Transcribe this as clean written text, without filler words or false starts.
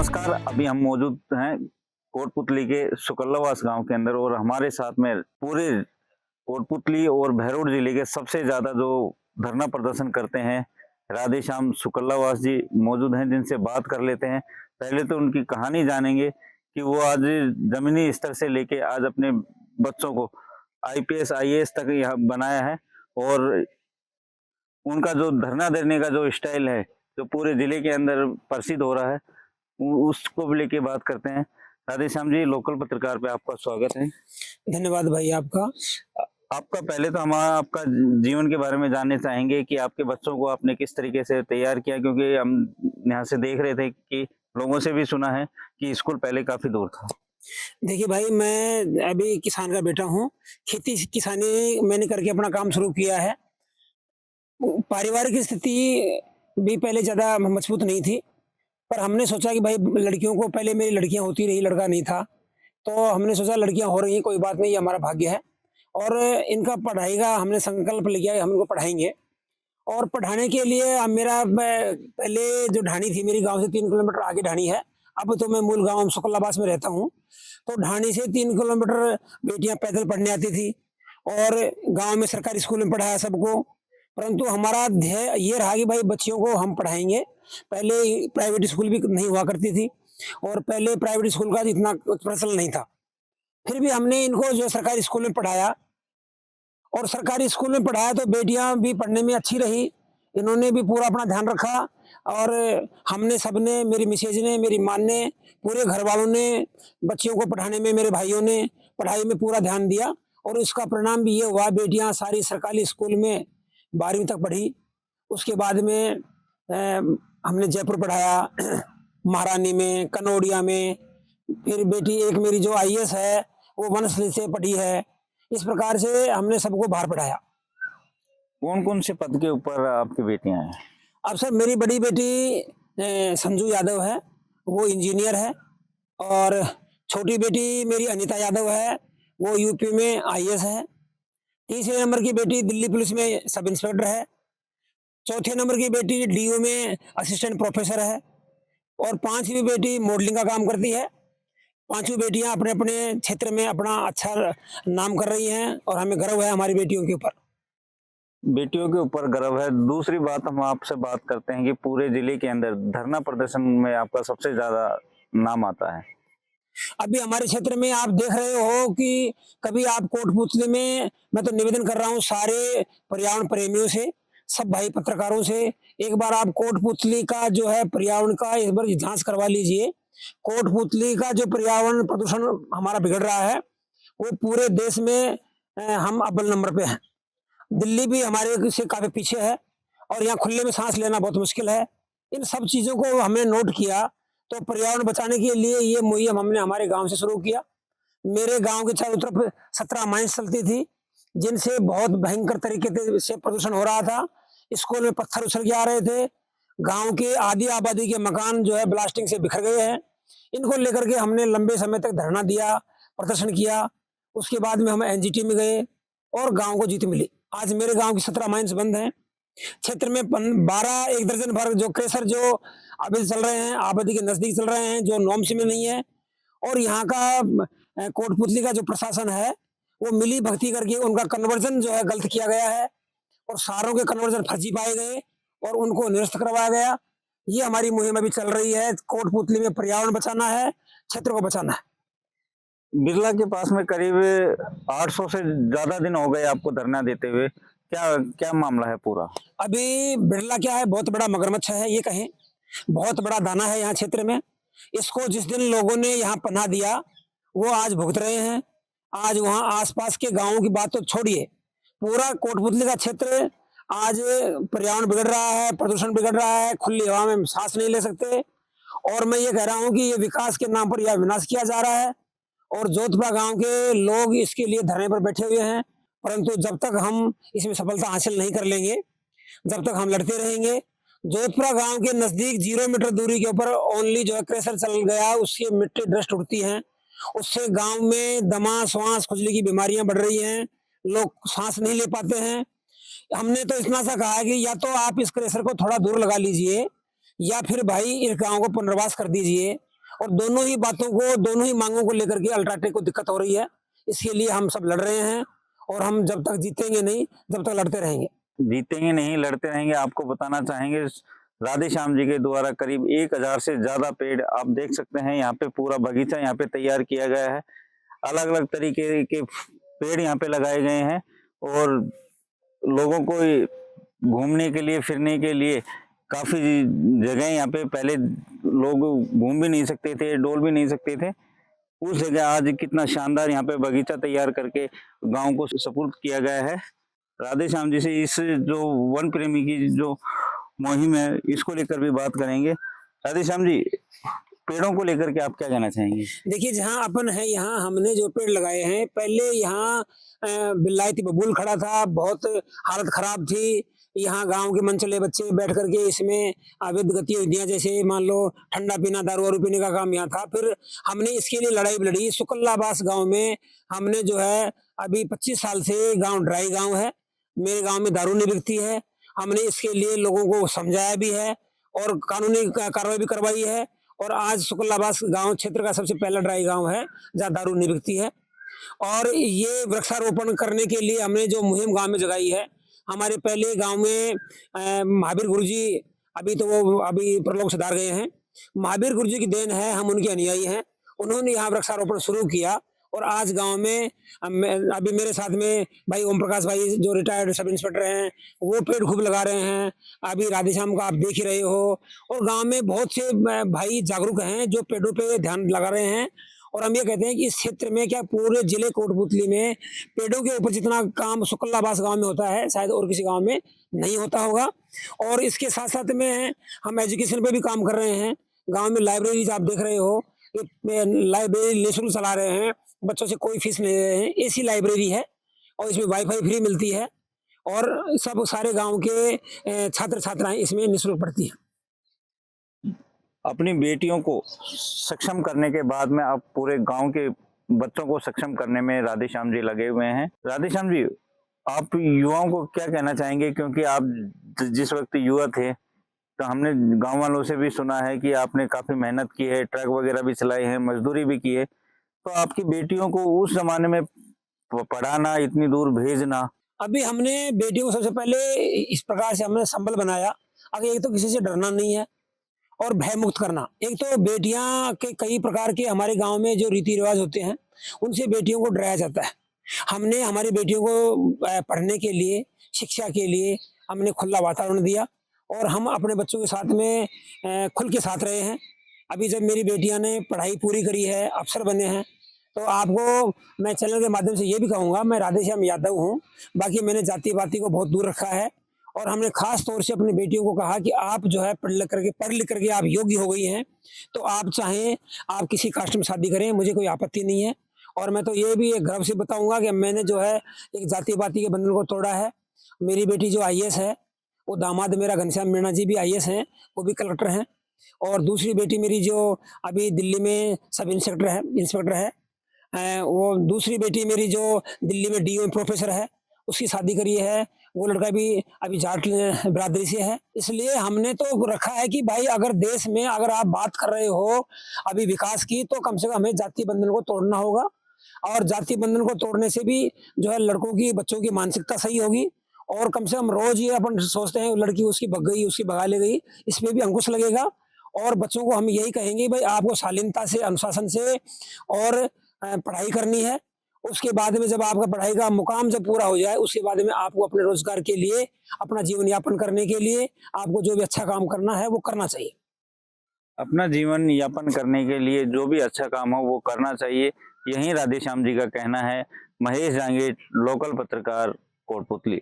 नमस्कार, अभी हम मौजूद हैं कोटपुतली के सुकल्लावास गांव के अंदर और हमारे साथ में पूरे कोटपुतली और बहरोड जिले के सबसे ज्यादा जो धरना प्रदर्शन करते हैं राधे श्याम सुकल्लावास जी मौजूद हैं, जिनसे बात कर लेते हैं। पहले तो उनकी कहानी जानेंगे कि वो आज जमीनी स्तर से लेके आज अपने बच्चों को आईपीएस आईएएस तक यहाँ बनाया है और उनका जो धरना देने का जो स्टाइल है जो पूरे जिले के अंदर प्रसिद्ध हो रहा है, उसको भी लेके बात करते हैं। राधे श्याम जी, लोकल पत्रकार पे आपका स्वागत है। धन्यवाद भाई आपका। आपका पहले तो हम आपका जीवन के बारे में जानना चाहेंगे कि आपके बच्चों को आपने किस तरीके से तैयार किया, क्योंकि हम यहाँ से देख रहे थे कि लोगों से भी सुना है कि स्कूल पहले काफी दूर था। देखिए भाई, मैं अभी किसान का बेटा हूँ। खेती किसानी मैंने करके अपना काम शुरू किया है। पारिवारिक स्थिति भी पहले ज्यादा मजबूत नहीं थी, पर हमने सोचा कि भाई लड़कियों को, पहले मेरी लड़कियां होती रही, लड़का नहीं था, तो हमने सोचा लड़कियां हो रही हैं, कोई बात नहीं, ये हमारा भाग्य है और इनका पढ़ाई का हमने संकल्प लिया कि हम इनको पढ़ाएंगे। और पढ़ाने के लिए अब पहले जो ढाणी थी मेरी, गांव से 3 किलोमीटर आगे ढाणी है। अब तो मैं मूल गांव सुकल्लावास में रहता हूँ, तो ढाणी से 3 किलोमीटर बेटियां पैदल पढ़ने आती थी और गांव में सरकारी स्कूल में पढ़ाया सबको। परंतु हमारा ध्येय ये रहा कि भाई बच्चियों को हम पढ़ाएंगे। पहले प्राइवेट स्कूल भी नहीं हुआ करती थी और पहले प्राइवेट स्कूल का इतना प्रचलन नहीं था। फिर भी हमने इनको जो सरकारी स्कूल में पढ़ाया और सरकारी स्कूल में पढ़ाया तो बेटियां भी पढ़ने में अच्छी रही, इन्होंने भी पूरा अपना ध्यान रखा और हमने सबने, मेरी मिसेज ने, मेरी माँ ने, पूरे घर वालों ने बच्चियों को पढ़ाने में, मेरे भाइयों ने पढ़ाई में पूरा ध्यान दिया और इसका परिणाम भी ये हुआ, बेटियां सारी सरकारी स्कूल में 12वीं तक पढ़ी। उसके बाद में हमने जयपुर पढ़ाया, महारानी में, कनौड़िया में। फिर बेटी एक मेरी जो आईएएस है वो वनस्थली से पढ़ी है। इस प्रकार से हमने सबको बाहर पढ़ाया। कौन कौन से पद के ऊपर आपकी बेटियां हैं? अब सर मेरी बड़ी बेटी संजू यादव है, वो इंजीनियर है और छोटी बेटी मेरी अनीता यादव है, वो यूपी में आईएएस है। तीसरे नंबर की बेटी दिल्ली पुलिस में सब इंस्पेक्टर है। चौथे नंबर की बेटी डीयू में असिस्टेंट प्रोफेसर है और 5वीं बेटी मॉडलिंग का काम करती है। 5 बेटियां अपने अपने क्षेत्र में अपना अच्छा नाम कर रही हैं और हमें गर्व है हमारी बेटियों के ऊपर। बेटियों के ऊपर गर्व है। दूसरी बात, हम आपसे बात करते हैं कि पूरे जिले के अंदर धरना प्रदर्शन में आपका सबसे ज्यादा नाम आता है। अभी हमारे क्षेत्र में आप देख रहे हो कि कभी आप कोटपुतली में, मैं तो निवेदन कर रहा हूँ सारे पर्यावरण प्रेमियों से, सब भाई पत्रकारों से, एक बार आप कोटपुतली का जो है पर्यावरण का एक बार जांच करवा लीजिए। कोटपुतली का जो पर्यावरण प्रदूषण हमारा बिगड़ रहा है वो पूरे देश में हम अव्वल नंबर पे हैं। दिल्ली भी हमारे से काफी पीछे है और यहाँ खुले में सांस लेना बहुत मुश्किल है। इन सब चीजों को हमने नोट किया तो पर्यावरण बचाने के लिए ये मुहिम हमने हमारे गांव से शुरू किया। मेरे गांव के चारों तरफ 17 माइंस चलती थी जिनसे बहुत भयंकर तरीके से प्रदूषण हो रहा था। स्कूल में पत्थर उछल के आ रहे थे। गांव के आधी आबादी के मकान जो है ब्लास्टिंग से बिखर गए हैं। इनको लेकर के हमने लंबे समय तक धरना दिया, प्रदर्शन किया। उसके बाद में हम एनजीटी में गए और गांव को जीत मिली। आज मेरे गांव की 17 माइंस बंद हैं। क्षेत्र में 12 एक दर्जन भर जो क्रेशर जो अभी चल रहे हैं, आबादी के नजदीक चल रहे हैं, जो नॉर्म्स में नहीं है। और यहाँ का कोटपुतली का जो प्रशासन है वो मिली भक्ति करके उनका कन्वर्जन जो है गलत किया गया है और सारों के कन्वर्जन फर्जी पाए गए और उनको निरस्त करवाया गया। ये हमारी मुहिम अभी चल रही है। कोटपुतली में पर्यावरण बचाना है, क्षेत्र को बचाना है। बिरला के पास में करीब 800 से ज्यादा दिन हो गए आपको धरना देते हुए, क्या क्या मामला है पूरा? अभी बिरला क्या है, बहुत बड़ा मगरमच्छ है, ये कहें बहुत बड़ा दाना है यहाँ क्षेत्र में। इसको जिस दिन लोगों ने यहाँ पनाह दिया वो आज भुगत रहे हैं। आज वहाँ आसपास के गांवों की बात तो छोड़िए, पूरा कोटपुतली का क्षेत्र आज पर्यावरण बिगड़ रहा है, प्रदूषण बिगड़ रहा है, खुली हवा में सांस नहीं ले सकते। और मैं ये कह रहा हूँ कि ये विकास के नाम पर यह विनाश किया जा रहा है और जोधपुरा गांव के लोग इसके लिए धरने पर बैठे हुए हैं। परंतु जब तक हम इसमें सफलता हासिल नहीं कर लेंगे, जब तक हम लड़ते रहेंगे। जोधपुरा गांव के नजदीक 0 मीटर दूरी के ऊपर ओनली जो है क्रेशर चल गया, उसकी मिट्टी डस्ट उड़ती है, उससे गांव में दमा, श्वास, खुजली की बीमारियां बढ़ रही हैं, लोग सांस नहीं ले पाते हैं। हमने तो इतना सा कहा कि या तो आप इस क्रेशर को थोड़ा दूर लगा लीजिए या फिर भाई इस गांव को पुनर्वास कर दीजिए। और दोनों ही बातों को, दोनों ही मांगों को लेकर के अल्ट्राटेक को दिक्कत हो रही है। इसके लिए हम सब लड़ रहे हैं और हम जब तक जीतेंगे नहीं, जब तक लड़ते रहेंगे। जीतेंगे नहीं, लड़ते रहेंगे। आपको बताना चाहेंगे राधे श्याम जी के द्वारा करीब 1000 से ज्यादा पेड़ आप देख सकते हैं। यहाँ पे पूरा बगीचा यहाँ पे तैयार किया गया है। अलग अलग तरीके के पेड़ यहाँ पे लगाए गए हैं और लोगों को घूमने के लिए, फिरने के लिए काफी जगह यहाँ पे, पहले लोग घूम भी नहीं सकते थे, डोल भी नहीं सकते थे, उस जगह आज कितना शानदार यहाँ पे बगीचा तैयार करके गांव को सुपुर्द किया गया है। राधे श्याम जी से इस जो वन प्रेमी की जो मुहिम है इसको लेकर भी बात करेंगे। राधे श्याम जी, पेड़ों को लेकर के आप क्या कहना चाहेंगे? देखिए, जहाँ अपन है यहाँ हमने जो पेड़ लगाए हैं, पहले यहाँ बिलायती बबूल खड़ा था, बहुत हालत खराब थी। यहाँ गांव के मनचले बच्चे बैठ करके इसमें अवैध गतिविधियां, जैसे मान लो ठंडा पीना, दारू वारू पीने का काम यहाँ था। फिर हमने इसके लिए लड़ाई भी लड़ी। सुकल्लाबास गांव में हमने जो है अभी 25 साल से, गांव ड्राई गांव है, मेरे गांव में दारू नहीं बिकती है। हमने इसके लिए लोगों को समझाया भी है और कानूनी कार्रवाई भी करवाई है। और आज सुकल्लाबास गांव क्षेत्र का सबसे पहला ड्राई गांव है जहाँ दारू नहीं बिकती है। और ये वृक्षारोपण करने के लिए हमने जो मुहिम गांव में जगाई है, हमारे पहले गांव में महावीर गुरुजी, अभी तो वो अभी प्रलोक सुधार गए हैं, महावीर गुरुजी की देन है, हम उनके अनुयायी हैं। उन्होंने यहाँ वृक्षारोपण शुरू किया और आज गांव में अभी मेरे साथ में भाई ओम प्रकाश भाई जो रिटायर्ड सब इंस्पेक्टर हैं, वो पेड़ खूब लगा रहे हैं। अभी राधे श्याम का आप देख ही रहे हो। और गांव में बहुत से भाई जागरूक हैं जो पेड़ों पे ध्यान लगा रहे हैं। और हम ये कहते हैं कि इस क्षेत्र में, क्या पूरे जिले कोटपुतली में, पेड़ों के ऊपर जितना काम सुकल्लाबास गांव में होता है शायद और किसी गांव में नहीं होता होगा। और इसके साथ साथ में हम एजुकेशन पे भी काम कर रहे हैं। गांव में लाइब्रेरी आप देख रहे हो, लाइब्रेरी निःशुल्क चला रहे हैं, बच्चों से कोई फीस नहीं ले रहे हैं, ऐसी लाइब्रेरी है और इसमें वाईफाई फ्री मिलती है और सब सारे गांव के छात्र छात्राएं इसमें निःशुल्क पढ़ती हैं। अपनी बेटियों को सक्षम करने के बाद में आप पूरे गांव के बच्चों को सक्षम करने में राधे श्याम जी लगे हुए हैं। राधे श्याम जी, आप युवाओं को क्या कहना चाहेंगे? क्योंकि आप जिस वक्त युवा थे तो हमने गांव वालों से भी सुना है कि आपने काफी मेहनत की है, ट्रक वगैरह भी चलाए हैं, मजदूरी भी की है। तो आपकी बेटियों को उस जमाने में पढ़ाना, इतनी दूर भेजना। अभी हमने बेटियों को सबसे पहले इस प्रकार से हमने संबल बनाया। अगर एक तो किसी से डरना नहीं है और भय मुक्त करना। एक तो बेटियां के कई प्रकार के हमारे गांव में जो रीति रिवाज होते हैं, उनसे बेटियों को डराया जाता है। हमने हमारी बेटियों को पढ़ने के लिए, शिक्षा के लिए हमने खुला वातावरण दिया और हम अपने बच्चों के साथ में खुल के साथ रहे हैं। अभी जब मेरी बेटियां ने पढ़ाई पूरी करी है, अफसर बने हैं, तो आपको मैं चैनल के माध्यम से ये भी कहूँगा, मैं राधे श्याम यादव हूँ। बाकी मैंने जाति पाति को बहुत दूर रखा है और हमने खास तौर से अपनी बेटियों को कहा कि आप जो है पढ़ लिख करके आप योग्य हो गई हैं, तो आप चाहें आप किसी कास्ट में शादी करें, मुझे कोई आपत्ति नहीं है। और मैं तो ये भी एक गर्व से बताऊंगा कि मैंने जो है एक जाति पाति के बंधन को तोड़ा है। मेरी बेटी जो IAS है, वो दामाद मेरा घनश्याम मीणा जी भी IAS हैं, वो भी कलेक्टर हैं। और दूसरी बेटी मेरी जो अभी दिल्ली में सब इंस्पेक्टर है, वो दूसरी बेटी मेरी जो दिल्ली में DO में प्रोफेसर है, उसकी शादी करी है। वो लड़का भी अभी जाट बिरादरी से है। इसलिए हमने तो रखा है कि भाई अगर देश में अगर आप बात कर रहे हो अभी विकास की, तो कम से कम हमें जाति बंधन को तोड़ना होगा। और जाति बंधन को तोड़ने से भी जो है लड़कों की, बच्चों की मानसिकता सही होगी। और कम से कम रोज ये अपन सोचते हैं लड़की उसकी भग गई, उसकी भगा ले गई, इसमें भी अंकुश लगेगा। और बच्चों को हम यही कहेंगे भाई आपको शालीनता से, अनुशासन से और पढ़ाई करनी है। उसके बाद में जब आपका पढ़ाई का मुकाम जब पूरा हो जाए, उसके बाद में आपको अपने रोजगार के लिए, अपना जीवन यापन करने के लिए आपको जो भी अच्छा काम करना है वो करना चाहिए। अपना जीवन यापन करने के लिए जो भी अच्छा काम हो वो करना चाहिए, यही राधे श्याम जी का कहना है। महेश जांगीर, लोकल पत्रकार, कोटपुतली।